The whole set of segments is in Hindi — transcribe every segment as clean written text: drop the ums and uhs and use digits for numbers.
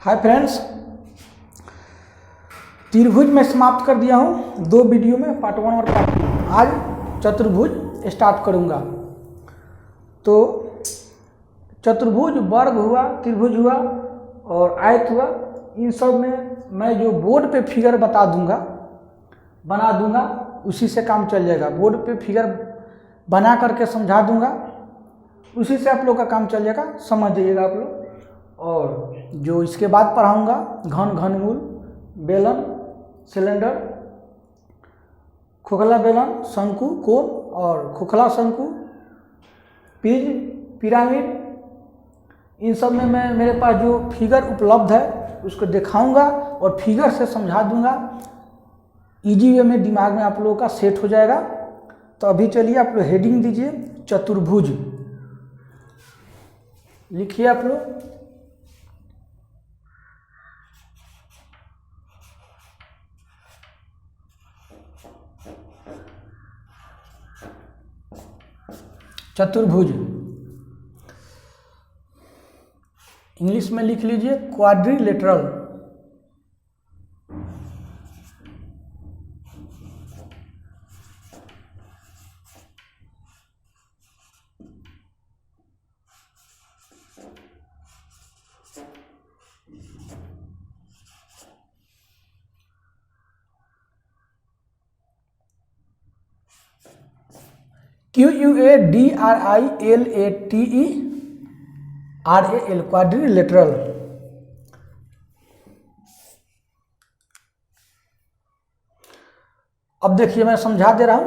हाय फ्रेंड्स, त्रिभुज में समाप्त कर दिया हूँ 2 वीडियो में, पार्ट 1 और पार्ट 2। आज चतुर्भुज स्टार्ट करूँगा। तो चतुर्भुज, वर्ग हुआ, त्रिभुज हुआ और आयत हुआ, इन सब में मैं जो बोर्ड पे फिगर बना दूंगा उसी से काम चल जाएगा। बोर्ड पे फिगर बना करके समझा दूंगा, उसी से आप लोग का काम चल जाएगा, समझ जाइएगा आप लोग। और जो इसके बाद पढ़ाऊंगा घनमूल, बेलन, सिलेंडर, खोखला बेलन, शंकु, कोन और खोखला शंकु, प्रिज्म, पिरामिड, इन सब में मैं मेरे पास जो फिगर उपलब्ध है उसको दिखाऊंगा और फिगर से समझा दूंगा। इजी वे में दिमाग में आप लोगों का सेट हो जाएगा। तो अभी चलिए आप लोग हेडिंग दीजिए चतुर्भुज, लिखिए आप लोग। चतुर्भुज इंग्लिश में लिख लीजिए क्वाड्रिलेटरल। QUADRILATERAL, quadrilateral. अब देखिए मैं समझा दे रहा हूं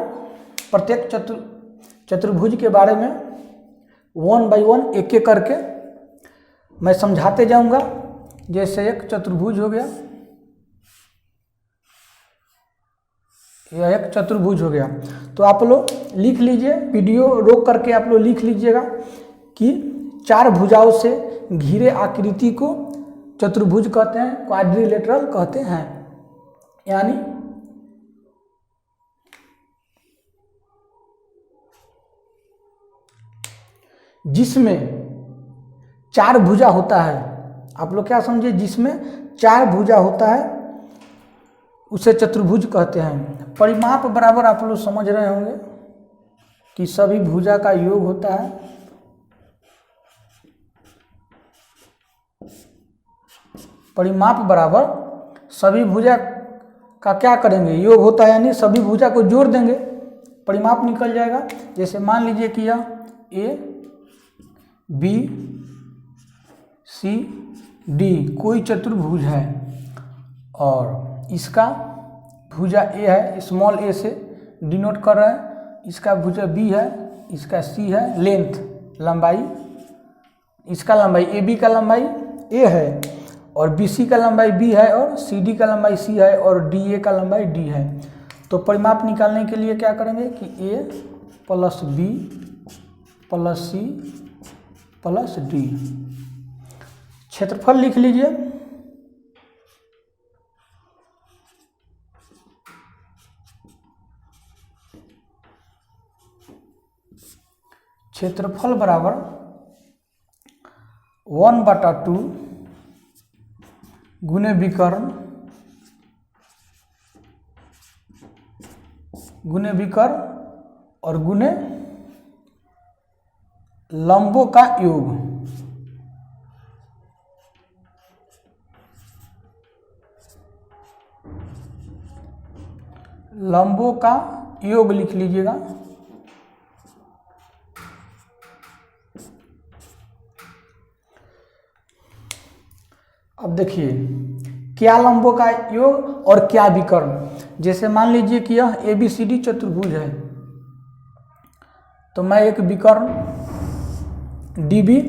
प्रत्येक चतुर्भुज के बारे में 1 बाय 1 एक एक करके मैं समझाते जाऊंगा। जैसे एक चतुर्भुज हो गया, यह एक चतुर्भुज हो गया। तो आप लोग लिख लीजिए, वीडियो रोक करके आप लोग लिख लीजिएगा कि 4 भुजाओं से घिरे आकृति को चतुर्भुज कहते हैं, क्वाड्रिलेटरल कहते हैं। यानी जिसमें 4 भुजा होता है, आप लोग क्या समझे, जिसमें 4 भुजा होता है उसे चतुर्भुज कहते हैं। परिमाप बराबर आप लोग समझ रहे होंगे कि सभी भुजा का योग होता है। परिमाप बराबर सभी भुजा का क्या करेंगे, योग होता है, यानी सभी भुजा को जोड़ देंगे, परिमाप निकल जाएगा। जैसे मान लीजिए कि यह ABCD कोई चतुर्भुज है और इसका भुजा A है, स्मॉल a से डिनोट कर रहे हैं, इसका भुजा B है, इसका C है, लेंथ लंबाई, इसका लंबाई AB का लंबाई A है और BC का लंबाई B है और CD का लंबाई C है और DA का लंबाई D है। तो परिमाप निकालने के लिए क्या करेंगे कि A plus B plus C plus D। क्षेत्रफल लिख लीजिए, क्षेत्रफल बराबर 1/2 गुने विकर्ण और गुने लंबों का योग। लंबों का योग लिख लीजिएगा। अब देखिए क्या लंबों का योग और क्या विकर्ण। जैसे मान लीजिए कि यह ABCD चतुर्भुज है, तो मैं एक विकर्ण DB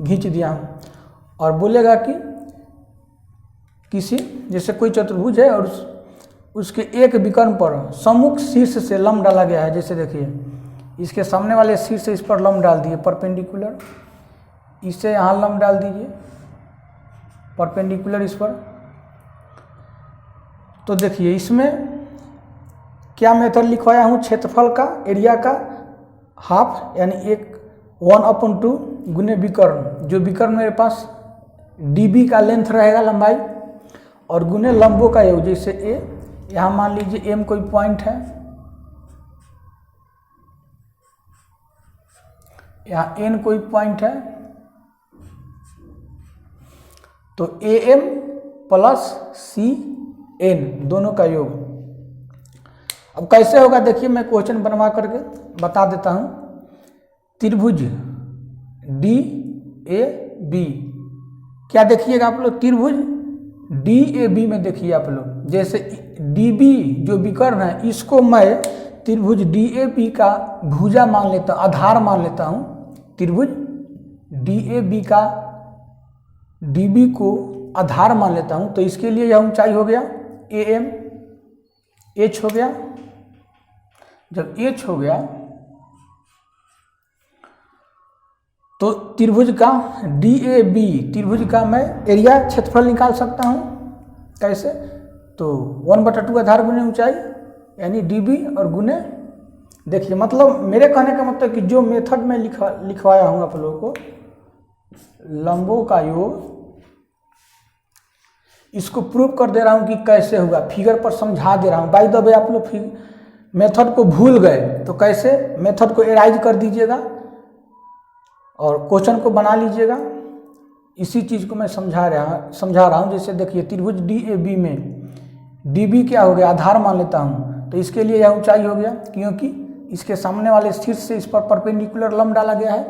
खींच दिया हूँ और बोलेगा कि किसी, जैसे कोई चतुर्भुज है और उसके एक विकर्ण पर सम्मुख शीर्ष से लंब डाला गया है। जैसे देखिए इसके सामने वाले शीर्ष से इस पर लंब डाल दिए परपेंडिकुलर, इससे यहाँ लंब डाल दीजिए परपेंडिकुलर इस पर। तो देखिए इसमें क्या मेथड लिखवाया हूँ, क्षेत्रफल का, एरिया का हाफ यानी 1/2 गुने विकर्ण। जो विकर्ण मेरे पास डीबी का लेंथ रहेगा लंबाई, और गुने लंबों का योग, जैसे ए, यहाँ मान लीजिए एम कोई पॉइंट है, यहाँ एन कोई पॉइंट है, तो A M plus C N दोनों का योग। अब कैसे होगा देखिए, मैं क्वेश्चन बनवा करके बता देता हूँ। त्रिभुज डी ए बी, क्या देखिएगा आप लोग, त्रिभुज डी ए बी में देखिए आप लोग, जैसे डी बी जो विकर्ण है इसको मैं त्रिभुज डी ए बी का भुजा मान लेता हूँ, आधार मान लेता हूँ। त्रिभुज डी ए बी का डी बी को आधार मान लेता हूँ, तो इसके लिए यह ऊंचाई हो गया ए एम, एच हो गया। जब एच हो गया तो त्रिभुज का डी ए बी, त्रिभुज का मैं एरिया क्षेत्रफल निकाल सकता हूँ। कैसे, तो 1/2 आधार गुने ऊंचाई यानी डी बी, और गुने, देखिए मतलब मेरे कहने का मतलब कि जो मेथड में लिखवाया हूँ आप लोगों को, लंबों का योग, इसको प्रूव कर दे रहा हूँ कि कैसे होगा, फिगर पर समझा दे रहा हूँ। बाय द वे आप लोग मेथड को भूल गए तो कैसे, मेथड को एराइज कर दीजिएगा और क्वेश्चन को बना लीजिएगा। इसी चीज़ को मैं समझा रहा हूँ। जैसे देखिए त्रिभुज डी ए बी में डी बी क्या हो गया, आधार मान लेता हूँ, तो इसके लिए यह ऊंचाई हो गया, क्योंकि इसके सामने वाले शीर्ष से इस पर परपेंडिकुलर लंब डाला गया है।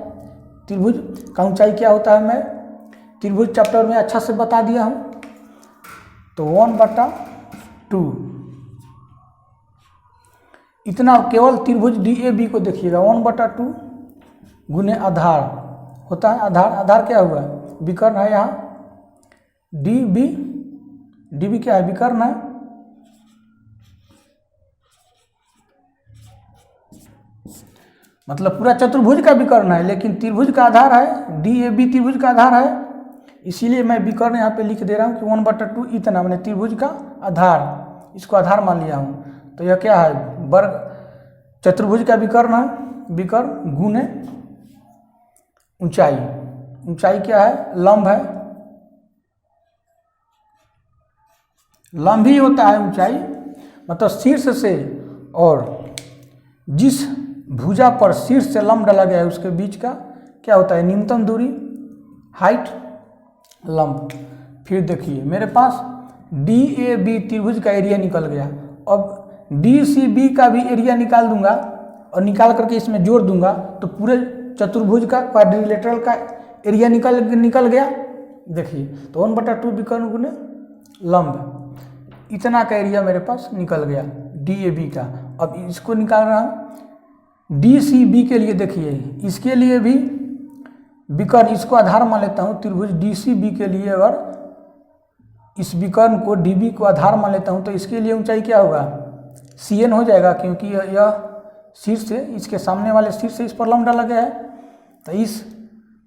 त्रिभुज का ऊंचाई क्या होता है मैं त्रिभुज चैप्टर में अच्छा से बता दिया हूँ। तो 1/2 इतना, केवल त्रिभुज डी ए बी को देखिएगा, 1/2 गुने आधार होता है। आधार क्या हुआ, विकर्ण है यहाँ, डी बी क्या है, विकर्ण है। मतलब पूरा चतुर्भुज का विकर्ण है, लेकिन त्रिभुज का आधार है, डी ए बी त्रिभुज का आधार है, इसीलिए मैं विकर्ण यहाँ पे लिख दे रहा हूँ कि 1/2 इतना, मैंने त्रिभुज का आधार, इसको आधार मान लिया हूँ। तो यह क्या है, वर्ग, चतुर्भुज का विकर्ण है, विकर्ण गुने ऊंचाई, ऊंचाई क्या है, लंब है, लंब ही होता है ऊंचाई, मतलब शीर्ष से और जिस भुजा पर शीर्ष से लंब डाला गया है उसके बीच का क्या होता है, न्यूनतम दूरी, हाइट, लंब। फिर देखिए मेरे पास डी ए बी त्रिभुज का एरिया निकल गया। अब डी सी बी का भी एरिया निकाल दूंगा और निकाल करके इसमें जोड़ दूंगा, तो पूरे चतुर्भुज का, क्वाड्रिलेटरल का एरिया निकल गया। देखिए तो 1/2 विकर्ण गुने लंब, इतना का एरिया मेरे पास निकल गया डी ए बी का। अब इसको निकाल रहा हूँ डी सी बी के लिए। देखिए इसके लिए भी विकर्ण, इसको आधार मान लेता हूँ, त्रिभुज डी सी बी के लिए अगर इस विकर्ण को डी बी को आधार मान लेता हूँ तो इसके लिए ऊंचाई क्या होगा, सी एन हो जाएगा, क्योंकि यह शीर्ष से, इसके सामने वाले शीर्ष से इस पर लंब डाला गया है। तो इस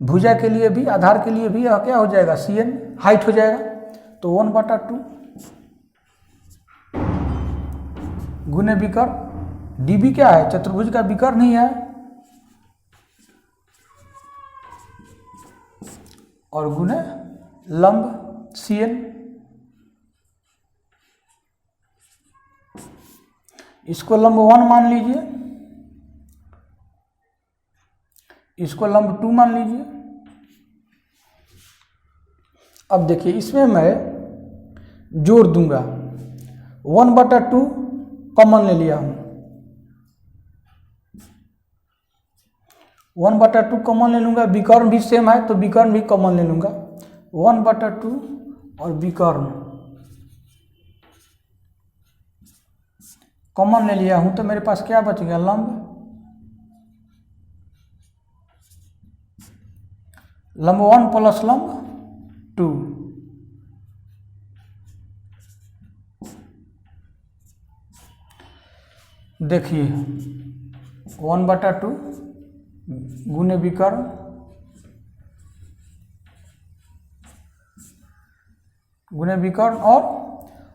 भुजा के लिए भी, आधार के लिए भी यह क्या हो जाएगा, सी एन हाइट हो जाएगा। तो 1/2 गुने विकर्ण, डी बी क्या है, चतुर्भुज का विकर्ण नहीं है, और गुने लंब सी एन। इसको लंब 1 मान लीजिए, इसको लंब 2 मान लीजिए। अब देखिए इसमें मैं जोड़ दूंगा, 1/2 कॉमन ले लिया हूं, 1/2 कॉमन ले लूंगा, विकर्ण भी सेम है तो विकर्ण भी कॉमन ले लूंगा, 1/2 और विकर्ण कॉमन ले लिया हूं, तो मेरे पास क्या बच गया, लंब 1 प्लस लंब 2। देखिए 1/2 गुने विकर्ण गुने विकर्ण, और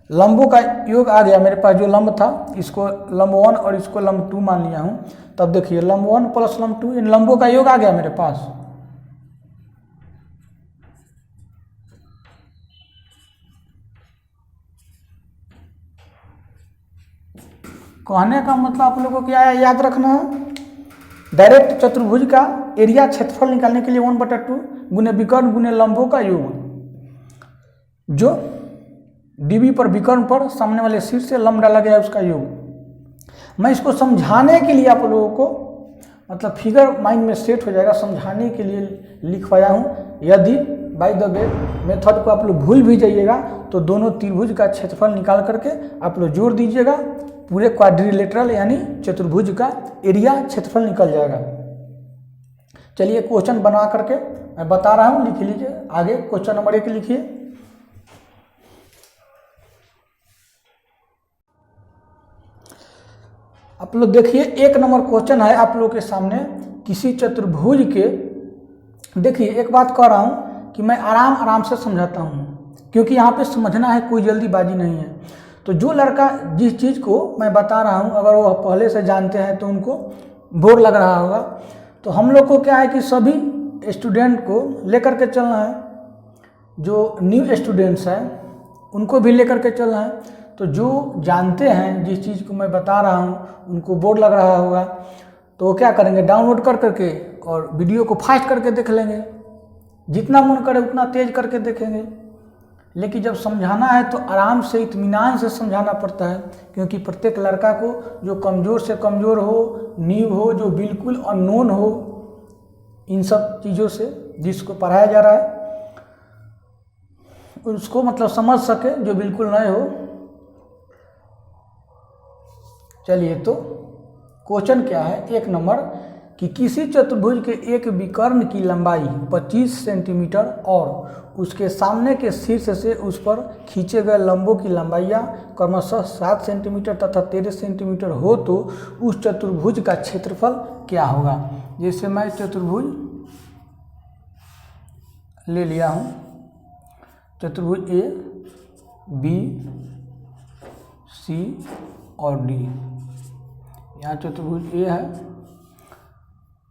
लंबों का योग आ गया मेरे पास। जो लंब था इसको लंब 1 और इसको लंब 2 मान लिया हूं। तब देखिए लंब 1 प्लस लंब 2, इन लंबों का योग आ गया मेरे पास। कहने का मतलब आप लोगों को क्या है, याद रखना है। डायरेक्ट चतुर्भुज का एरिया क्षेत्रफल निकालने के लिए 1/2 गुने विकर्ण गुने लंबों का योग, जो डीबी पर विकर्ण पर सामने वाले शीर्ष से लंब डाला गया है उसका योग। मैं इसको समझाने के लिए आप लोगों को मतलब फिगर माइंड में सेट हो जाएगा, समझाने के लिए लिखवाया हूँ। यदि बाय द वे मेथड को आप लोग भूल भी जाइएगा तो दोनों त्रिभुज का क्षेत्रफल निकाल करके आप लोग जोड़ दीजिएगा, पूरे क्वाड्रिलेटरल यानी चतुर्भुज का एरिया क्षेत्रफल निकल जाएगा। चलिए क्वेश्चन बना करके मैं बता रहा हूँ, लिख लीजिए। आगे क्वेश्चन नंबर 1 लिखिए। आप लोग देखिए 1 नंबर क्वेश्चन है आप लोग के सामने। किसी चतुर्भुज के, देखिए एक बात कह रहा हूँ कि मैं आराम आराम से समझाता हूँ, क्योंकि यहाँ पे समझना है, कोई जल्दीबाजी नहीं है। तो जो लड़का जिस चीज़ को मैं बता रहा हूँ अगर वो पहले से जानते हैं तो उनको बोर लग रहा होगा। तो हम लोग को क्या है कि सभी स्टूडेंट को लेकर के चलना है, जो न्यू स्टूडेंट्स हैं उनको भी लेकर के चलना है। तो जो जानते हैं जिस चीज़ को मैं बता रहा हूँ उनको बोर लग रहा होगा, तो वो क्या करेंगे, डाउनलोड कर करके और वीडियो को फास्ट करके देख लेंगे, जितना मन करे उतना तेज करके देखेंगे। लेकिन जब समझाना है तो आराम से इत्मीनान से समझाना पड़ता है, क्योंकि प्रत्येक लड़का को जो कमज़ोर से कमज़ोर हो, न्यू हो, जो बिल्कुल अननोन हो इन सब चीज़ों से जिसको पढ़ाया जा रहा है उसको मतलब समझ सके, जो बिल्कुल नए हो। चलिए तो क्वेश्चन क्या है 1 नंबर, कि किसी चतुर्भुज के एक विकर्ण की लंबाई 25 सेंटीमीटर और उसके सामने के शीर्ष से उस पर खींचे गए लंबों की लंबाइयाँ क्रमशः 7 सेंटीमीटर तथा 13 सेंटीमीटर हो तो उस चतुर्भुज का क्षेत्रफल क्या होगा। जैसे मैं चतुर्भुज ले लिया हूँ, चतुर्भुज ए बी सी और डी। यहाँ चतुर्भुज ए है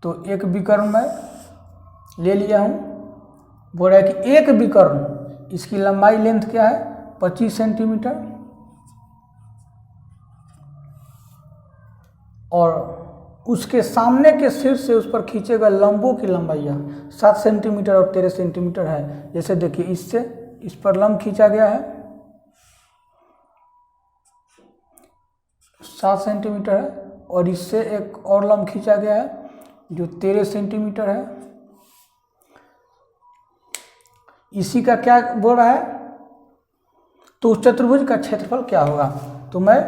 तो एक विकर्ण मैं ले लिया हूँ। बोल रहा है कि एक विकर्ण, इसकी लंबाई लेंथ क्या है 25 सेंटीमीटर और उसके सामने के शीर्ष से उस पर खींचे गए लंबों की लंबाइयाँ 7 सेंटीमीटर और 13 सेंटीमीटर है। जैसे देखिए इससे इस पर लंब खींचा गया है 7 सेंटीमीटर है और इससे एक और लंब खींचा गया है जो 13 सेंटीमीटर है। इसी का क्या बोल रहा है, तो उस चतुर्भुज का क्षेत्रफल क्या होगा। तो मैं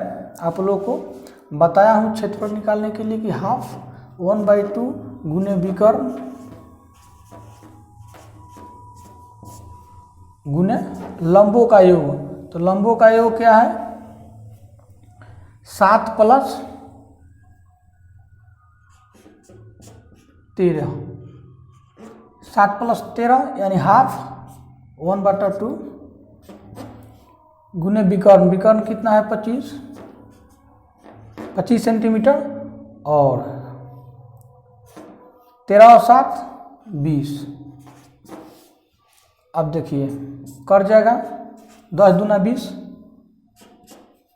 आप लोगों को बताया हूँ क्षेत्रफल निकालने के लिए कि 1/2 गुने विकर्ण गुने लंबों का योग। तो लंबों का योग क्या है 7 + 13, 7 + 13 यानी 1/2 गुने विकर्ण, विकर्ण कितना है 25 सेंटीमीटर और 13 और 7 20। अब देखिए कर जाएगा 10 दूना 20,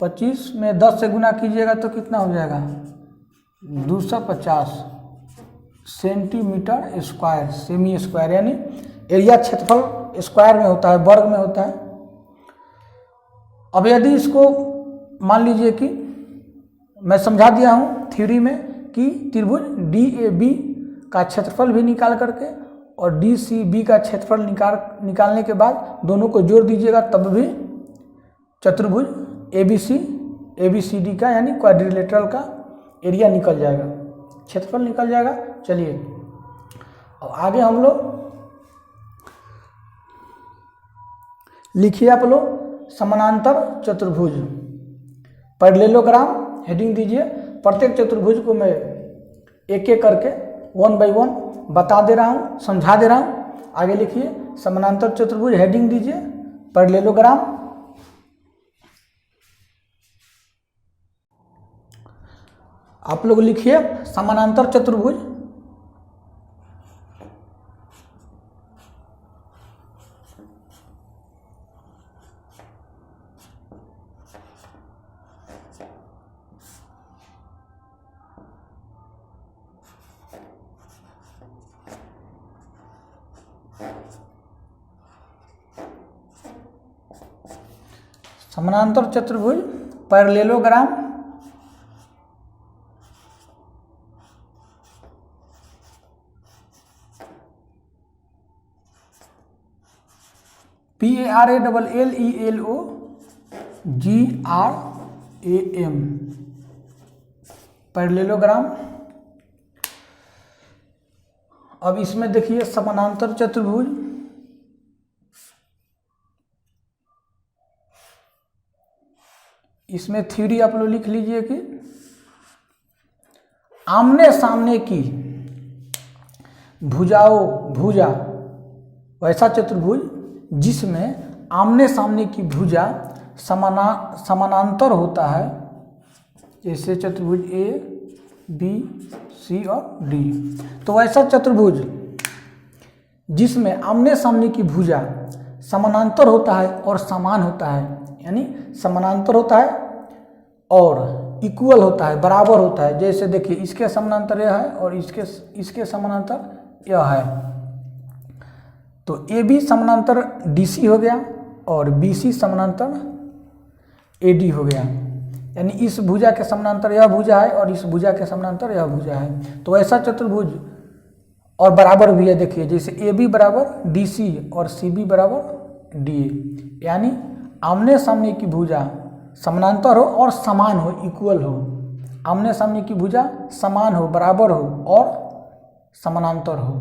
25 में 10 से गुना कीजिएगा तो कितना हो जाएगा 250 सेंटीमीटर स्क्वायर, सेमी स्क्वायर यानी एरिया क्षेत्रफल स्क्वायर में होता है, वर्ग में होता है। अब यदि इसको मान लीजिए कि मैं समझा दिया हूँ थ्योरी में कि त्रिभुज DAB का क्षेत्रफल भी निकाल करके और DCB का क्षेत्रफल निकालने के बाद दोनों को जोड़ दीजिएगा, तब भी चतुर्भुज ABCD का यानी क्वाड्रिलेटरल का एरिया निकल जाएगा, क्षेत्रफल निकल जाएगा। चलिए अब आगे हम लोग लिखिए आप लोग समानांतर चतुर्भुज, पैरेललोग्राम हेडिंग दीजिए। प्रत्येक चतुर्भुज को मैं एक एक करके 1 by 1 बता दे रहा हूँ, समझा दे रहा हूँ। आगे लिखिए समानांतर चतुर्भुज हेडिंग दीजिए, पैरेललोग्राम। आप लोग लिखिए समानांतर चतुर्भुज, समानांतर चतुर्भुज पैरेललोग्राम, PARALLELOGRAM, पैरेललोग्राम। अब इसमें देखिए समानांतर चतुर्भुज, इसमें थ्योरी आप लोग लिख लीजिए कि आमने सामने की भुजा वैसा चतुर्भुज जिसमें आमने सामने की भुजा समानांतर होता है, जैसे चतुर्भुज ए बी सी और डी। तो ऐसा चतुर्भुज जिसमें आमने सामने की भुजा समानांतर होता है और समान होता है, यानी समानांतर होता है और इक्वल होता है, बराबर होता है। जैसे देखिए इसके समानांतर यह है और इसके समानांतर यह है, तो ए बी समानांतर डी सी हो गया और बी सी समानांतर ए डी हो गया, यानी इस भुजा के समानांतर यह भुजा है और इस भुजा के समानांतर यह भुजा है। तो ऐसा चतुर्भुज और बराबर भी है, देखिए जैसे ए बी बराबर डी सी और सी बी बराबर डी ए, यानी आमने सामने की भुजा समानांतर हो और समान हो, इक्वल हो। आमने सामने की भुजा समान हो, बराबर हो और समानांतर हो,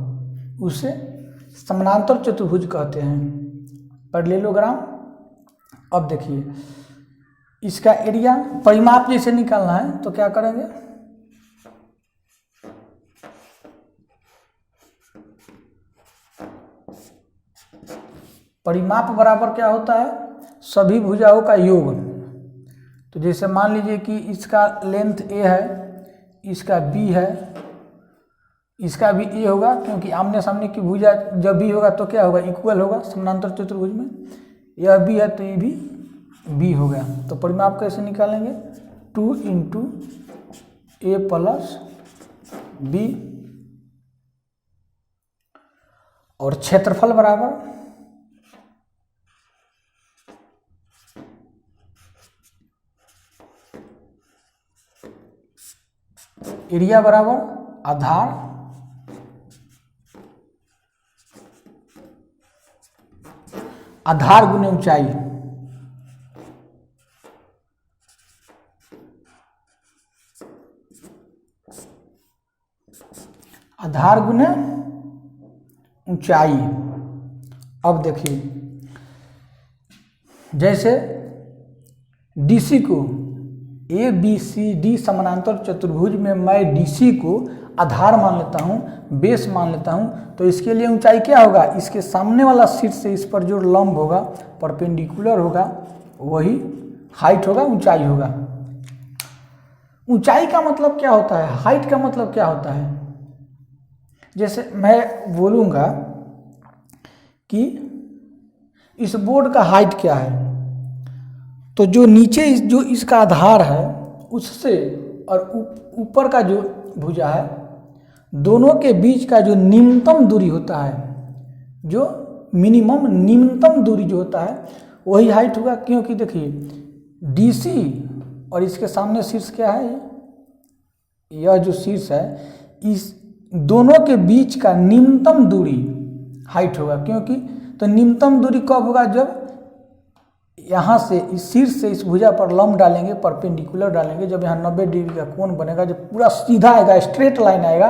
उसे समानांतर चतुर्भुज कहते हैं, पैरेललोग्राम। अब देखिए इसका एरिया परिमाप जैसे निकालना है तो क्या करेंगे, परिमाप बराबर क्या होता है, सभी भुजाओं का योग। तो जैसे मान लीजिए कि इसका लेंथ ए है, इसका बी है, इसका भी ए होगा, क्योंकि आमने सामने की भुजा जब भी होगा तो क्या होगा, इक्वल होगा समानांतर चतुर्भुज में। यह बी है तो ये भी बी हो गया। तो परिमाप कैसे निकालेंगे, 2 × a + b, और क्षेत्रफल बराबर एरिया बराबर आधार गुने ऊंचाई। आधार गुने ऊंचाई। अब देखिए जैसे डीसी को ए बी सी डी समानांतर चतुर्भुज में मैं डीसी को आधार मान लेता हूँ, बेस मान लेता हूँ, तो इसके लिए ऊंचाई क्या होगा, इसके सामने वाला शीर्ष से इस पर जो लंब होगा, परपेंडिकुलर होगा, वही हाइट होगा, ऊंचाई होगा। ऊंचाई का मतलब क्या होता है, हाइट का मतलब क्या होता है। जैसे मैं बोलूँगा कि इस बोर्ड का हाइट क्या है, तो जो नीचे जो इसका आधार है उससे और ऊपर का जो भुजा है, दोनों के बीच का जो न्यूनतम दूरी होता है, जो न्यूनतम दूरी जो होता है वही हाइट होगा। क्योंकि देखिए डीसी और इसके सामने शीर्ष क्या है, यह जो शीर्ष है, इस दोनों के बीच का न्यूनतम दूरी हाइट होगा। क्योंकि तो न्यूनतम दूरी कब होगा, जब यहाँ से इस शीर्ष से इस भुजा पर लंब डालेंगे, परपेंडिकुलर डालेंगे, जब यहाँ 90 डिग्री का कोण बनेगा, जब पूरा सीधा आएगा, स्ट्रेट लाइन आएगा,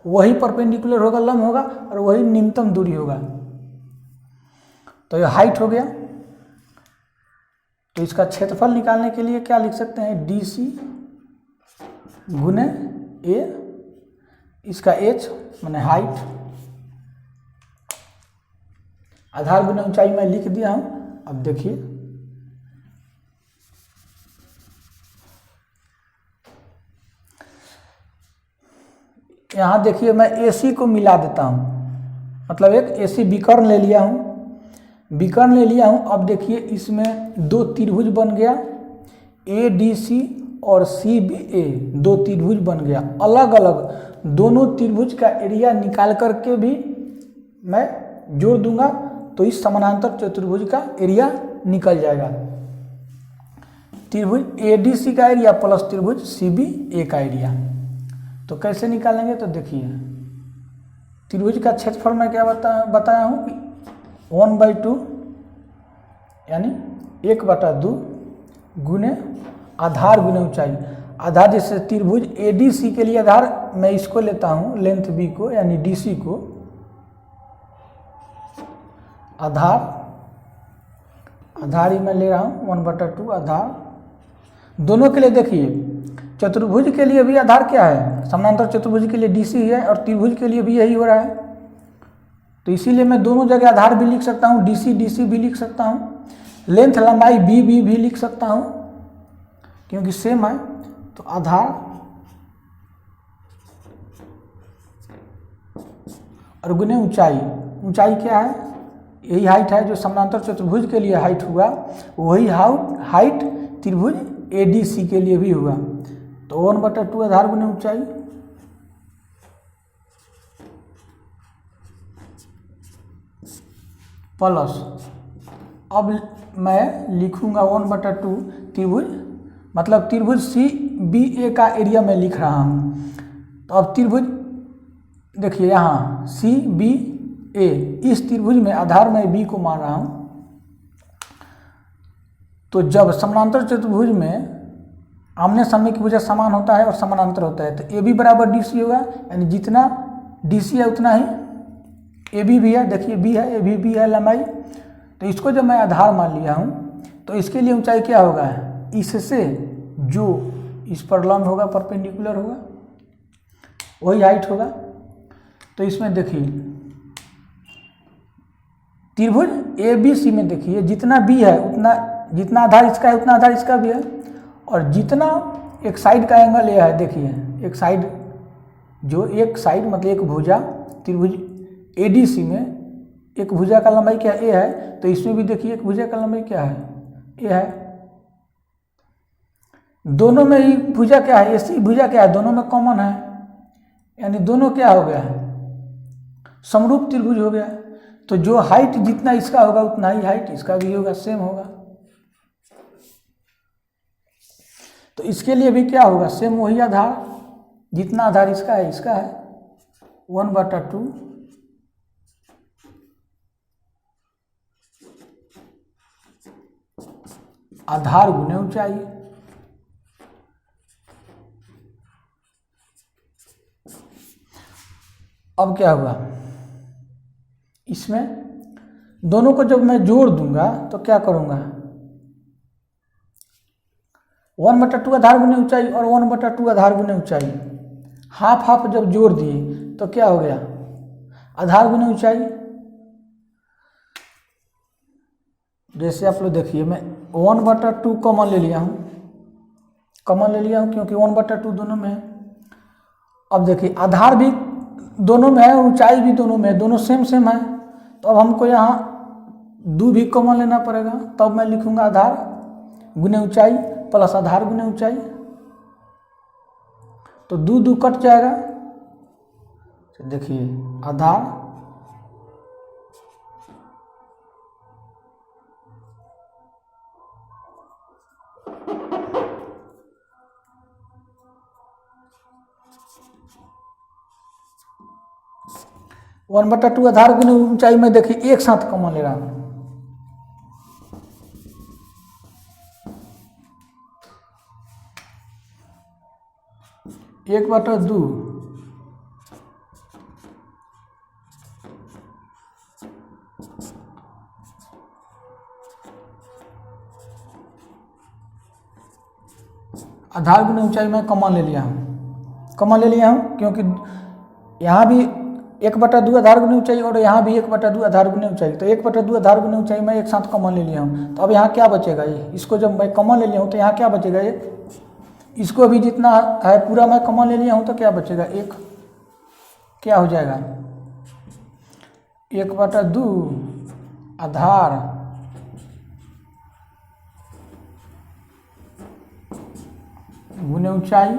वही परपेंडिकुलर होगा, लंब होगा और वही न्यूनतम दूरी होगा। तो यह हाइट हो गया। तो इसका क्षेत्रफल निकालने के लिए क्या लिख सकते हैं, DC गुने A, इसका H माने हाइट, आधार गुने ऊंचाई मैं लिख दिया हूँ। अब देखिए यहाँ देखिए मैं AC को मिला देता हूँ, मतलब एक AC विकर्ण ले लिया हूँ। अब देखिए इसमें दो त्रिभुज बन गया, ADC और CBA, दो त्रिभुज बन गया। अलग अलग दोनों त्रिभुज का एरिया निकाल करके भी मैं जोड़ दूंगा तो इस समानांतर चतुर्भुज का एरिया निकल जाएगा। त्रिभुज ADC का एरिया प्लस त्रिभुज CBA का एरिया। तो कैसे निकालेंगे, तो देखिए त्रिभुज का क्षेत्रफल मैं क्या बताया हूँ कि 1/2 यानी 1/2 गुने आधार गुने ऊंचाई। आधार जैसे त्रिभुज ADC के लिए आधार मैं इसको लेता हूँ, लेंथ B को यानी DC को आधार ही मैं ले रहा हूँ 1/2 आधार। दोनों के लिए देखिए चतुर्भुज के लिए भी आधार क्या है, समानांतर चतुर्भुज के लिए DC है और त्रिभुज के लिए भी यही हो रहा है। तो इसीलिए मैं दोनों जगह आधार भी लिख सकता हूँ, DC भी लिख सकता हूँ, लेंथ लंबाई B भी लिख सकता हूँ क्योंकि सेम है। तो आधार और गुने ऊंचाई। ऊंचाई क्या है, यही हाइट है जो समानांतर चतुर्भुज के लिए हाइट हुआ, वही हाइट त्रिभुज ADC के लिए भी हुआ। तो 1/2 आधार गुने ऊंचाई प्लस, अब मैं लिखूंगा 1/2 त्रिभुज, मतलब त्रिभुज CBA का एरिया मैं लिख रहा हूँ। तो अब त्रिभुज देखिए यहाँ CBA, इस त्रिभुज में आधार मैं B को मान रहा हूँ। तो जब समानांतर चतुर्भुज में आमने सामने की भुजा समान होता है और समानांतर होता है तो AB बराबर DC होगा, यानी जितना DC है उतना ही AB भी है। देखिए B है, AB भी है लंबाई। तो इसको जब मैं आधार मान लिया हूँ तो इसके लिए ऊंचाई क्या होगा, इससे जो इस पर लंब होगा परपेंडिकुलर होगा वही हाइट होगा। तो इसमें देखिए त्रिभुज ABC में देखिए जितना B है उतना, जितना आधार इसका है उतना आधार इसका भी है, और जितना एक साइड का एंगल ये है, देखिए एक साइड मतलब एक भुजा त्रिभुज ADC में एक भुजा का लंबाई क्या A है, तो इसमें भी देखिए एक भुजा का लंबाई क्या है A है। दोनों में ही भुजा क्या है, AC भुजा क्या है, दोनों में कॉमन है, यानी दोनों क्या हो गया है, समरूप त्रिभुज हो गया। तो जो हाइट जितना इसका होगा उतना ही हाइट इसका भी होगा, सेम होगा। तो इसके लिए भी क्या होगा, सेम वही आधार, जितना आधार इसका है 1/2 आधार गुने ऊंचाई। अब क्या हुआ, इसमें दोनों को जब मैं जोड़ दूंगा तो क्या करूंगा, 1/2 आधार गुने ऊंचाई और 1/2 आधार गुने ऊंचाई, हाफ जब जोड़ दिए तो क्या हो गया, आधार गुने ऊंचाई। जैसे आप लोग देखिए मैं 1/2 कॉमन ले लिया हूँ क्योंकि 1/2 दोनों में है। अब देखिए आधार भी दोनों में है, ऊंचाई भी दोनों में है, दोनों सेम है। तो अब हमको यहाँ 2 भी कॉमन लेना पड़ेगा, तब मैं लिखूंगा आधार गुने ऊंचाई प्लस आधार गुने ऊंचाई। तो 2 कट जाएगा। तो देखिए आधार वन बटा टू आधार गुने ऊंचाई में देखिए एक साथ कॉमन ले रहा हूं, एक बटा दो आधार गुने ऊंचाई में कॉमन ले लिया हूं क्योंकि यहाँ भी 1/2 आधार गुने ऊंचाई और यहाँ भी 1/2 आधार गुने ऊंचाई, तो 1/2 आधार गुने ऊंचाई में एक साथ कॉमन ले लिया हूँ। तो अब यहाँ क्या बचेगा, ये इसको जब मैं कॉमन ले लिया हूँ तो यहाँ क्या बचेगा, एक, इसको भी जितना है पूरा मैं कॉमन ले लिया हूँ तो क्या बचेगा, एक, क्या हो जाएगा 1/2 आधार गुने ऊंचाई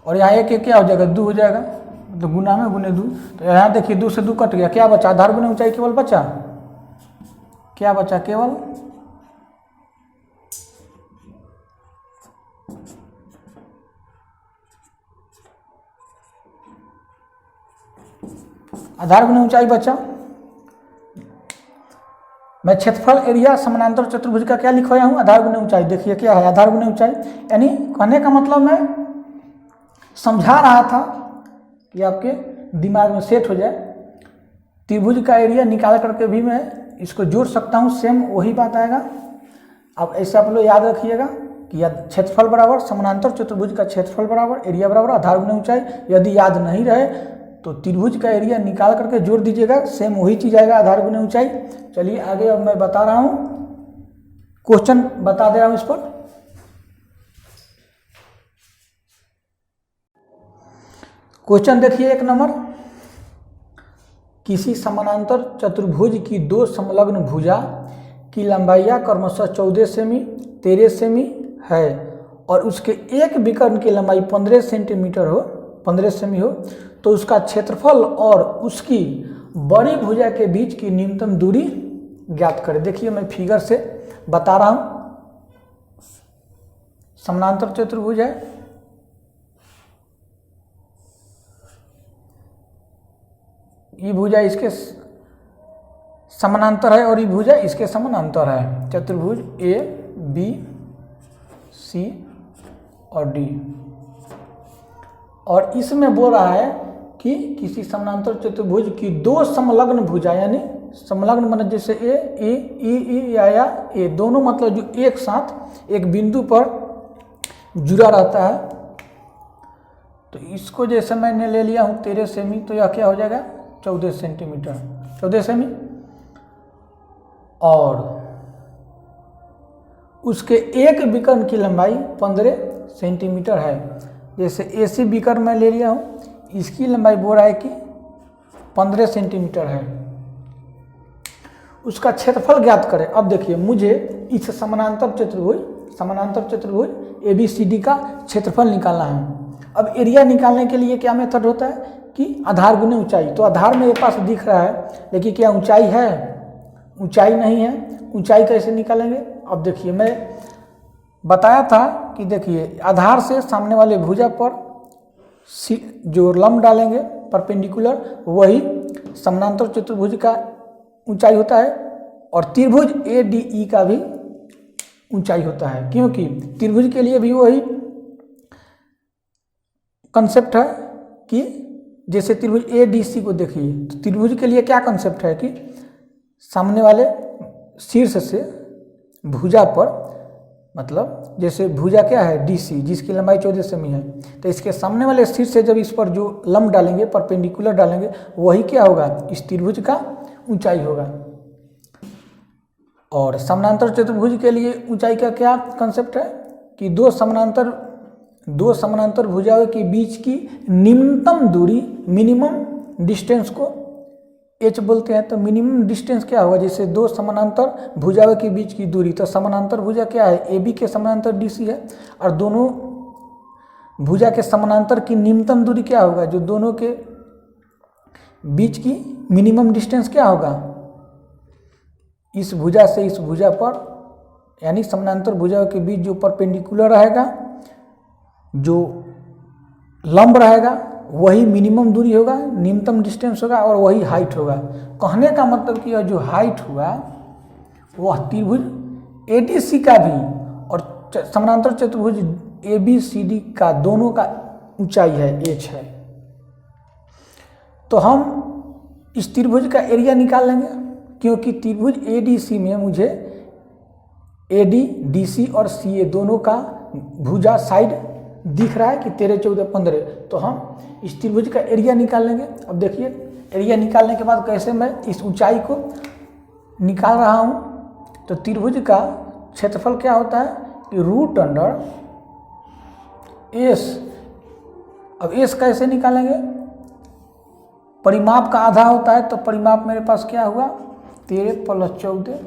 और यहाँ एक क्या हो जाएगा, 2 हो जाएगा, तो गुना में गुने 2। तो यहाँ देखिए 2 से 2 कट गया, क्या बचा, आधार गुने ऊंचाई केवल बचा, क्या बचा, केवल आधार गुने ऊंचाई बचा। मैं क्षेत्रफल एरिया समानांतर चतुर्भुज का क्या लिखवाया हूँ, आधार गुने ऊंचाई। देखिए क्या है आधार गुने ऊंचाई, यानी कहने का मतलब मैं समझा रहा था कि आपके दिमाग में सेट हो जाए। त्रिभुज का एरिया निकाल करके भी मैं इसको जोड़ सकता हूँ, सेम वही बात आएगा। अब ऐसे आप लोग याद रखिएगा कि क्षेत्रफल बराबर समानांतर चतुर्भुज का क्षेत्रफल बराबर एरिया बराबर आधार गुने ऊंचाई। यदि याद नहीं रहे तो त्रिभुज का एरिया निकाल करके जोड़ दीजिएगा, सेम वही चीज आएगा, आधार गुने ऊंचाई। चलिए आगे अब मैं बता रहा हूं, क्वेश्चन बता दे रहा हूं इस पर। क्वेश्चन देखिए 1 नंबर, किसी समानांतर चतुर्भुज की 2 संलग्न भुजा की लंबाई क्रमशः 14 सेमी 13 सेमी है और उसके एक विकर्ण की लंबाई 15 सेंटीमीटर हो, 15 सेमी हो, तो उसका क्षेत्रफल और उसकी बड़ी भुजा के बीच की न्यूनतम दूरी ज्ञात करें। देखिए मैं फिगर से बता रहा हूं, समानांतर चतुर्भुज है, ये भुजा इसके समानांतर है और ये भुजा इसके समानांतर है। चतुर्भुज ए बी सी और डी, और इसमें बोल रहा है कि किसी समानांतर चतुर्भुज की 2 संलग्न भुजा, यानी संलग्न मतलब जैसे ए या ए दोनों मतलब जो एक साथ एक बिंदु पर जुड़ा रहता है। तो इसको जैसे मैंने ले लिया हूँ 13 सेमी, तो यह क्या हो जाएगा 14 सेंटीमीटर, 14 सेमी, और उसके एक विकर्ण की लंबाई 15 सेंटीमीटर है। जैसे एसी विकर्ण मैं ले लिया हूँ, इसकी लंबाई बोल रहा है कि 15 सेंटीमीटर है। उसका क्षेत्रफल ज्ञात करें। अब देखिए मुझे इस समानांतर चतुर्भुज ABCD का क्षेत्रफल निकालना है। अब एरिया निकालने के लिए क्या मेथड होता है कि आधार गुने ऊंचाई। तो आधार मेरे पास दिख रहा है, लेकिन क्या ऊंचाई है, ऊंचाई नहीं है। ऊंचाई कैसे निकालेंगे, अब देखिए मैं बताया था कि देखिए आधार से सामने वाले भुजा पर जो लंब डालेंगे परपेंडिकुलर, वही समानांतर चतुर्भुज का ऊंचाई होता है, और त्रिभुज ADE का भी ऊंचाई होता है, क्योंकि त्रिभुज के लिए भी वही कंसेप्ट है कि जैसे त्रिभुज ADC को देखिए, तो त्रिभुज के लिए क्या कंसेप्ट है कि सामने वाले शीर्ष से भुजा पर, मतलब जैसे भुजा क्या है DC, जिसकी लंबाई 14 सेमी है, तो इसके सामने वाले शीर्ष से जब इस पर जो लंब डालेंगे परपेंडिकुलर डालेंगे, वही क्या होगा, इस त्रिभुज का ऊंचाई होगा। और समानांतर चतुर्भुज के लिए ऊंचाई का क्या कंसेप्ट है कि दो समानांतर भुजाओं के बीच की निम्नतम दूरी, मिनिमम डिस्टेंस को H बोलते हैं। तो मिनिमम डिस्टेंस क्या होगा, जैसे 2 समानांतर भुजाओं के बीच की दूरी, तो समानांतर भुजा क्या है, AB के समानांतर DC है, और दोनों भुजा के समानांतर की निम्नतम दूरी क्या होगा, जो दोनों के बीच की मिनिमम डिस्टेंस क्या होगा, इस भुजा से इस भुजा पर, यानी समानांतर भुजाओं के बीच जो परपेंडिकुलर रहेगा, जो लंब रहेगा, वही मिनिमम दूरी होगा, न्यूनतम डिस्टेंस होगा, और वही हाइट होगा। कहने का मतलब कि जो हाइट हुआ वह त्रिभुज ADC का भी और समानांतर चतुर्भुज ABCD का दोनों का ऊंचाई है, H है। तो हम इस त्रिभुज का एरिया निकाल लेंगे, क्योंकि त्रिभुज ADC में मुझे AD, DC और CA दोनों का भुजा साइड दिख रहा है कि 13, 14, 15। तो हम इस त्रिभुज का एरिया निकाल लेंगे। अब देखिए एरिया निकालने के बाद कैसे मैं इस ऊंचाई को निकाल रहा हूँ। तो त्रिभुज का क्षेत्रफल क्या होता है कि √अंडर S। अब S कैसे निकालेंगे, परिमाप का आधा होता है, तो परिमाप मेरे पास क्या हुआ, 13 + 14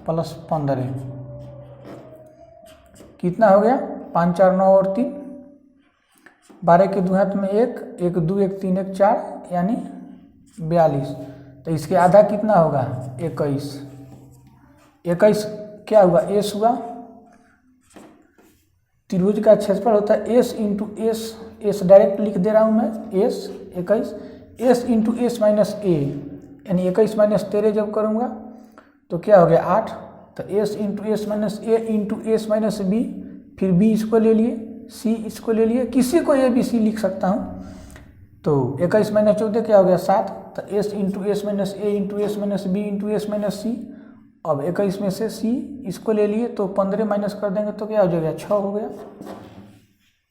+ 15 कितना हो गया, 5, 4, 9 और 3 12 के दुहात में 1, 1 2 1 3 1 4 यानी 42। तो इसके आधा कितना होगा 21। 21 क्या हुआ एस हुआ। त्रिभुज का क्षेत्रफल होता है s into s, s direct लिख दे रहा हूँ मैं s 21, s into s minus a यानी 21 माइनस 13 जब करूँगा तो क्या हो गया 8। तो s into s minus a into s minus B, फिर बी इसको ले लिए, सी इसको ले लिए, किसी को ए बी सी लिख सकता हूँ। तो 21 माइनस 14 क्या हो गया 7। तो s into s minus a into s minus b into s minus c. अब 21 में से सी इसको ले लिए तो 15 माइनस कर देंगे तो क्या हो जाएगा 6 हो गया,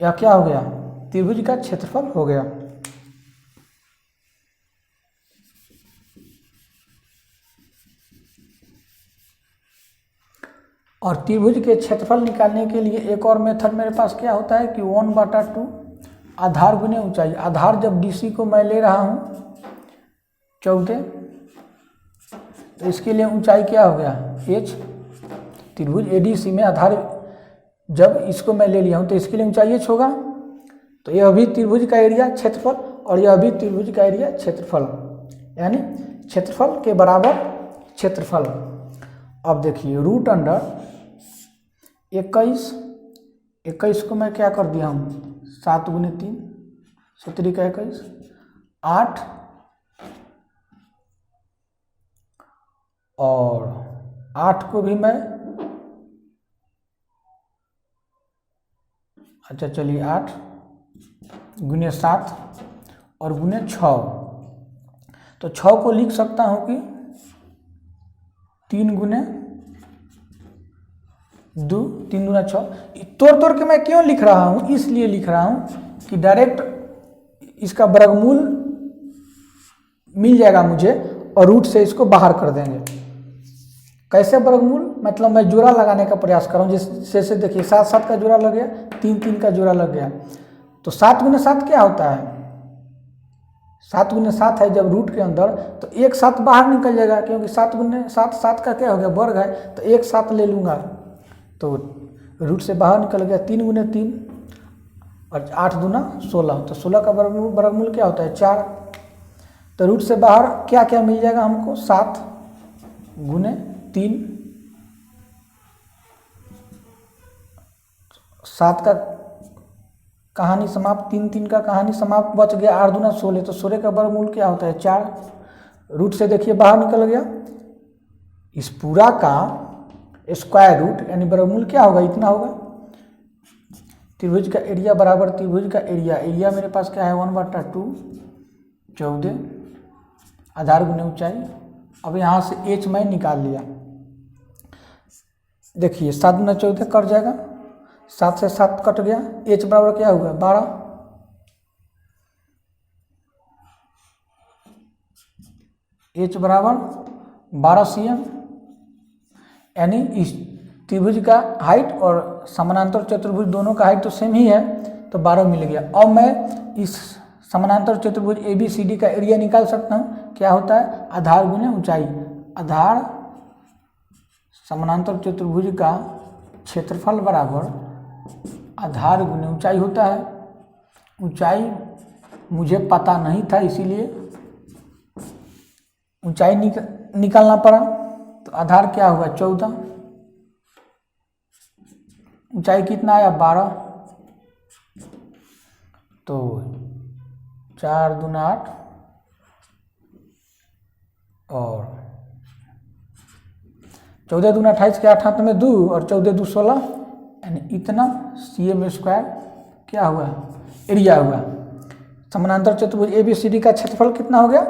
या क्या हो गया त्रिभुज का क्षेत्रफल हो गया। और त्रिभुज के क्षेत्रफल निकालने के लिए एक और मेथड मेरे पास क्या होता है कि 1/2 आधार गुने ऊंचाई। आधार जब डीसी को मैं ले रहा हूँ 14, तो इसके लिए ऊंचाई क्या हो गया h। त्रिभुज एडीसी में आधार जब इसको मैं ले लिया हूँ तो इसके लिए ऊंचाई h होगा। तो यह भी त्रिभुज का एरिया क्षेत्रफल और यह भी त्रिभुज का एरिया क्षेत्रफल, यानी क्षेत्रफल के बराबर क्षेत्रफल। अब देखिए रूट अंडर 21 को मैं क्या कर दिया हूँ 7 गुने 3 17 का 21 8 और 8 को भी मैं अच्छा चलिए 8 गुने 7 और गुने 6। तो 6 को लिख सकता हूँ कि 3 गुने 2 3 गुना 6। तोड़ के मैं क्यों लिख रहा हूँ, इसलिए लिख रहा हूँ कि डायरेक्ट इसका वर्गमूल मिल जाएगा मुझे और रूट से इसको बाहर कर देंगे। कैसे वर्गमूल, मतलब मैं जोड़ा लगाने का प्रयास कर रहा हूँ। जैसे देखिए 7 7 का जोड़ा लग गया, 3 3 का जोड़ा लग गया। तो 7 गुने 7 क्या होता है 7 गुने 7 है जब रूट के अंदर, तो एक 7 बाहर निकल जाएगा क्योंकि 7 गुने 7 7 का क्या हो गया वर्ग है। तो एक 7 ले लूँगा तो रूट से बाहर निकल गया 3 गुने 3 और 8 दूना 16। तो 16 का वर्गमूल क्या होता है 4। तो रूट से बाहर क्या क्या मिल जाएगा हमको 7 गुने 3, 7 का कहानी समाप्त, 3 3 का कहानी समाप्त, बच गया 8 दूना 16। तो 16 का वर्गमूल क्या होता है 4। रूट से देखिए बाहर निकल गया। इस पूरा का स्क्वायर रूट यानी वर्गमूल क्या होगा इतना होगा। त्रिभुज का एरिया बराबर त्रिभुज का एरिया, एरिया मेरे पास क्या है 1/2 14 आधार गुने ऊंचाई। अब यहाँ से h मैं निकाल लिया। देखिए 7 गुना 14 कट जाएगा, 7 से 7 कट गया, h बराबर क्या होगा 12। h बराबर 12 cm, यानी इस त्रिभुज का हाइट और समानांतर चतुर्भुज दोनों का हाइट तो सेम ही है, तो 12 मिल गया। अब मैं इस समानांतर चतुर्भुज ABCD का एरिया निकाल सकता हूँ। क्या होता है आधार गुने ऊंचाई। आधार समानांतर चतुर्भुज का क्षेत्रफल बराबर आधार गुने ऊंचाई होता है। ऊंचाई मुझे पता नहीं था इसीलिए ऊंचाई निकालना पड़ा। तो आधार क्या हुआ 14, ऊंचाई कितना आया 12। तो 4 दूना 8 और 14 दूना 28 के 8 हाथ में 2 और 14 2 16 यानी इतना cm स्क्वायर क्या हुआ एरिया हुआ। समानांतर चतुर्भुज ABCD का क्षेत्रफल कितना हो गया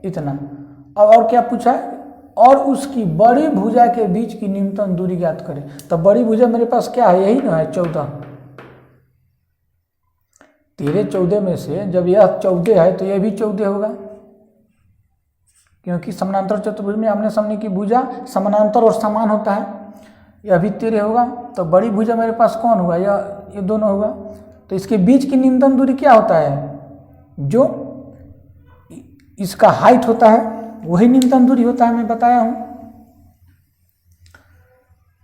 इतना। अब और क्या पूछा है, और उसकी बड़ी भुजा के बीच की न्यूनतम दूरी ज्ञात करें। तो बड़ी भुजा मेरे पास क्या है यही ना है 14। 13 14 में से जब यह 14 है तो यह भी 14 होगा, क्योंकि समानांतर चतुर्भुज में आमने सामने की भुजा समानांतर और समान होता है। यह भी 13 होगा। तो बड़ी भुजा मेरे पास कौन होगा ये दोनों होगा। तो इसके बीच की न्यूनतम दूरी क्या होता है, जो इसका हाइट होता है वही न्यूनतम दूरी होता है। मैं बताया हूं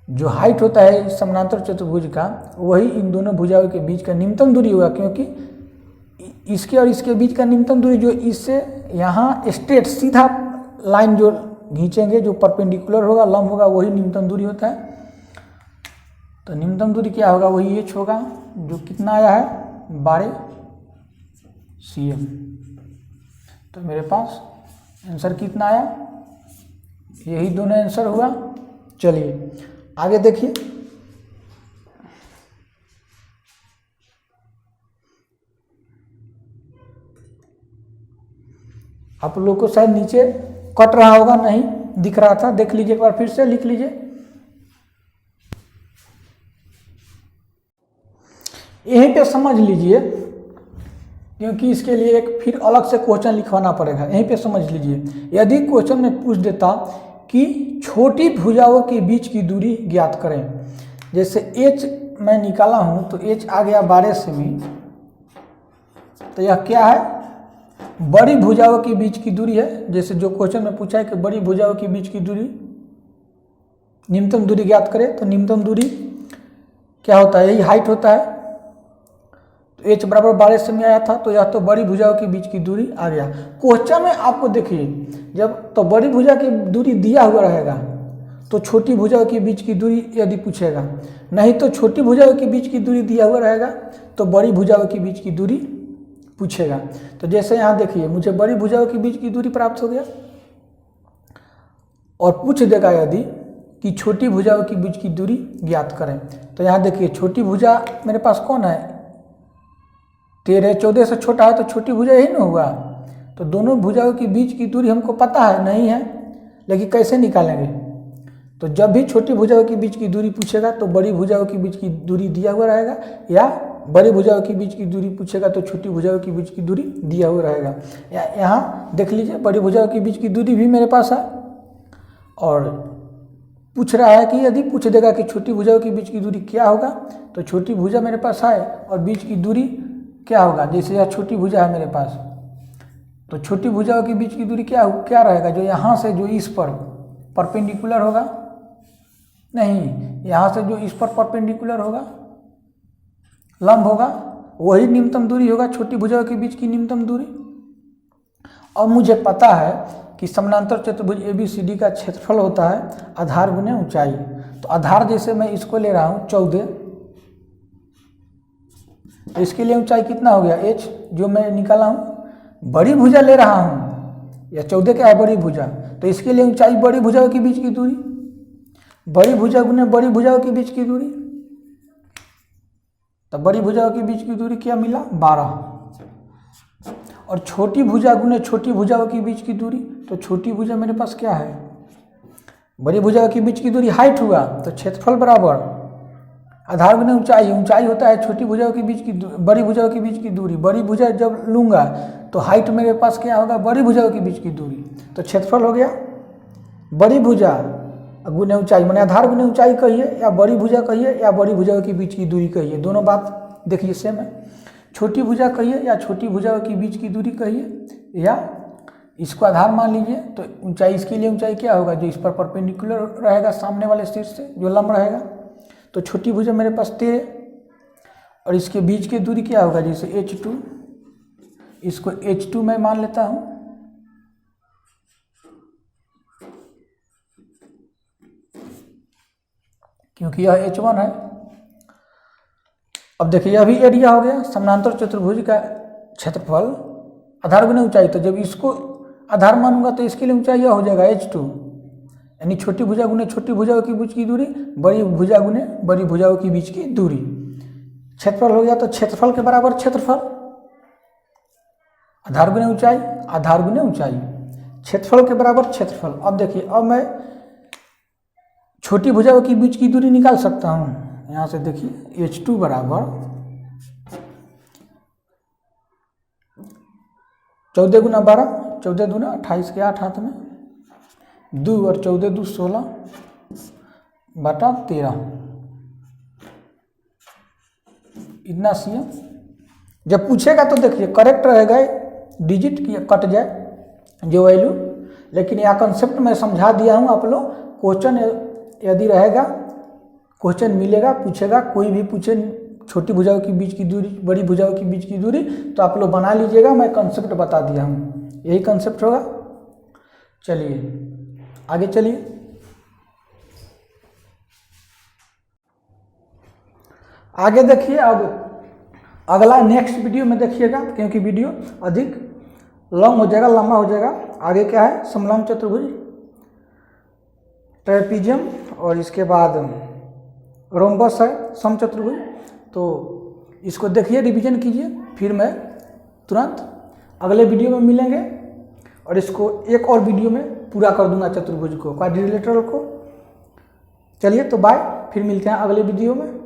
जो हाइट होता है इस समानांतर चतुर्भुज का वही इन दोनों भुजाओं के बीच का न्यूनतम दूरी होगा, क्योंकि इसके और इसके बीच का न्यूनतम दूरी जो इससे यहाँ स्ट्रेट सीधा लाइन जो खींचेंगे जो परपेंडिकुलर होगा लंब होगा वही न्यूनतम दूरी होता है। तो न्यूनतम दूरी क्या होगा, वही h होगा जो कितना आया है 12 cm। तो मेरे पास आंसर कितना आया, यही दोनों आंसर हुआ। चलिए आगे देखिए, आप लोग को शायद नीचे कट रहा होगा, नहीं दिख रहा था, देख लीजिए एक बार फिर से, लिख लीजिए। यहीं पे समझ लीजिए क्योंकि इसके लिए एक फिर अलग से क्वेश्चन लिखवाना पड़ेगा। यहीं पे समझ लीजिए, यदि क्वेश्चन में पूछ देता कि छोटी भुजाओं के बीच की दूरी ज्ञात करें, जैसे h मैं निकाला हूं तो h आ गया 12 सेमी, तो यह क्या है, बड़ी भुजाओं के बीच की दूरी है। जैसे जो क्वेश्चन में पूछा है कि बड़ी भुजाओं के बीच की दूरी न्यूनतम दूरी ज्ञात करें, तो न्यूनतम दूरी क्या होता है, यही हाइट होता है। तो h बराबर 12 सेमी आया था, तो यह तो बड़ी भुजाओं के बीच की दूरी आ गया। क्वेश्चन में आपको देखिए, जब तो बड़ी भुजा की दूरी दिया हुआ रहेगा तो छोटी भुजाओं के बीच की दूरी यदि पूछेगा, नहीं तो छोटी भुजाओं के बीच की दूरी दिया हुआ रहेगा तो बड़ी भुजाओं के बीच की दूरी पूछेगा। तो जैसे यहाँ देखिए, मुझे बड़ी भुजाओं के बीच की दूरी प्राप्त हो गया और पूछ देगा यदि कि छोटी भुजाओं के बीच की दूरी ज्ञात करें। तो यहाँ देखिए, छोटी भुजा मेरे पास कौन है, 13 14 से छोटा है, तो छोटी भुजा यही ना होगा। तो दोनों भुजाओं के बीच की दूरी हमको पता है नहीं है, लेकिन कैसे निकालेंगे, तो जब भी छोटी भुजाओं के बीच की दूरी पूछेगा तो बड़ी भुजाओं के बीच की दूरी दिया हुआ रहेगा, या बड़ी भुजाओं के बीच की दूरी पूछेगा तो छोटी भुजाओं के बीच की दूरी दिया हुआ रहेगा। यहाँ देख लीजिए, बड़ी भुजाओं के बीच की दूरी भी मेरे पास है और पूछ रहा है कि यदि पूछ देगा कि छोटी भुजाओं के बीच की दूरी क्या होगा, तो छोटी भुजा मेरे पास है और बीच की दूरी क्या होगा, जैसे यह छोटी भुजा है मेरे पास, तो छोटी भुजाओं के बीच की दूरी क्या रहेगा, जो यहाँ से जो इस पर परपेंडिकुलर होगा, नहीं यहाँ से जो इस पर परपेंडिकुलर होगा लंब होगा, वही न्यूनतम दूरी होगा छोटी भुजाओं के बीच की न्यूनतम दूरी। और मुझे पता है कि समानांतर चतुर्भुज ABCD का क्षेत्रफल होता है आधार गुने ऊंचाई। तो आधार जैसे मैं इसको ले रहा हूँ 14, तो इसके लिए ऊंचाई कितना हो गया h, जो मैं निकाला हूँ। बड़ी भुजा ले रहा हूँ, या 14 क्या है बड़ी भुजा, तो इसके लिए ऊंचाई बड़ी भुजाओं के बीच की दूरी, बड़ी भुजा गुने बड़ी भुजाओं के बीच की दूरी, तो बड़ी भुजाओं के बीच की दूरी क्या मिला 12, और छोटी भुजा गुने छोटी भुजाओं के बीच की दूरी, तो छोटी भुजा मेरे पास क्या है, बड़ी भुजाओं के बीच की दूरी हाइट हुआ, तो क्षेत्रफल बराबर आधार गुने ऊंचाई, ऊंचाई होता है छोटी भुजाओं के बीच की बड़ी भुजाओं के बीच की दूरी। बड़ी भुजा जब लूंगा तो हाइट मेरे पास क्या होगा, बड़ी भुजाओं के बीच की दूरी, तो क्षेत्रफल हो गया बड़ी भुजा गुने ऊंचाई, मैंने आधार गुने ऊंचाई कहिए या बड़ी भुजा कहिए या बड़ी भुजाओं के बीच की दूरी कहिए, दोनों बात देखिए सेम है। छोटी भुजा कहिए या छोटी भुजाओं के बीच की दूरी कहिए, या इसको आधार मान लीजिए, तो ऊंचाई, इसके लिए ऊंचाई क्या होगा, जो इस पर परपेंडिकुलर रहेगा सामने वाले शीर्ष से जो लंब रहेगा। तो छोटी भुजा मेरे पास 13 और इसके बीच की दूरी क्या होगा, जैसे h2, इसको h2 मैं मान लेता हूँ, क्योंकि यह h1 है। अब देखिए यह भी एरिया हो गया, समानांतर चतुर्भुज का क्षेत्रफल आधार गुने ऊंचाई, तो जब इसको आधार मानूंगा तो इसके लिए ऊंचाई यह हो जाएगा h2, यानी छोटी भुजा गुने छोटी भुजाओं के बीच की दूरी, बड़ी भुजा गुने बड़ी भुजाओं के बीच की दूरी। क्षेत्रफल हो गया, तो क्षेत्रफल के बराबर क्षेत्रफल, आधार गुने ऊंचाई, आधार गुने ऊंचाई, क्षेत्रफल के बराबर क्षेत्रफल। अब देखिए, अब मैं छोटी भुजाओं के बीच की दूरी निकाल सकता हूँ। यहाँ से देखिए h2 बराबर 14 गुना 12, 14 दूना 28 के 8 हाथ में 2 और 14 2 16 बटा 13, इतना cm। जब पूछेगा तो देखिए करेक्ट रहेगा, डिजिट की कट जाए जो वैल्यू, लेकिन यह कंसेप्ट मैं समझा दिया हूँ आप लोग। क्वेश्चन यदि रहेगा, क्वेश्चन मिलेगा, पूछेगा, कोई भी पूछे छोटी भुजाओं के बीच की दूरी, बड़ी भुजाओं के बीच की दूरी, तो आप लोग बना लीजिएगा, मैं कंसेप्ट बता दिया हूँ, यही कंसेप्ट होगा। चलिए आगे चलिए। आगे देखिए, अब अगला नेक्स्ट वीडियो में देखिएगा, क्योंकि वीडियो अधिक लॉन्ग हो जाएगा, लंबा हो जाएगा। आगे क्या है, समलंब चतुर्भुज, ट्रेपीजियम, और इसके बाद रोम्बस है, समचतुर्भुज। तो इसको देखिए, रिवीजन कीजिए, फिर मैं तुरंत अगले वीडियो में मिलेंगे और इसको एक और वीडियो में पूरा कर दूंगा चतुर्भुज को, क्वाड्रिलेटरल को। चलिए तो बाय, फिर मिलते हैं अगले वीडियो में।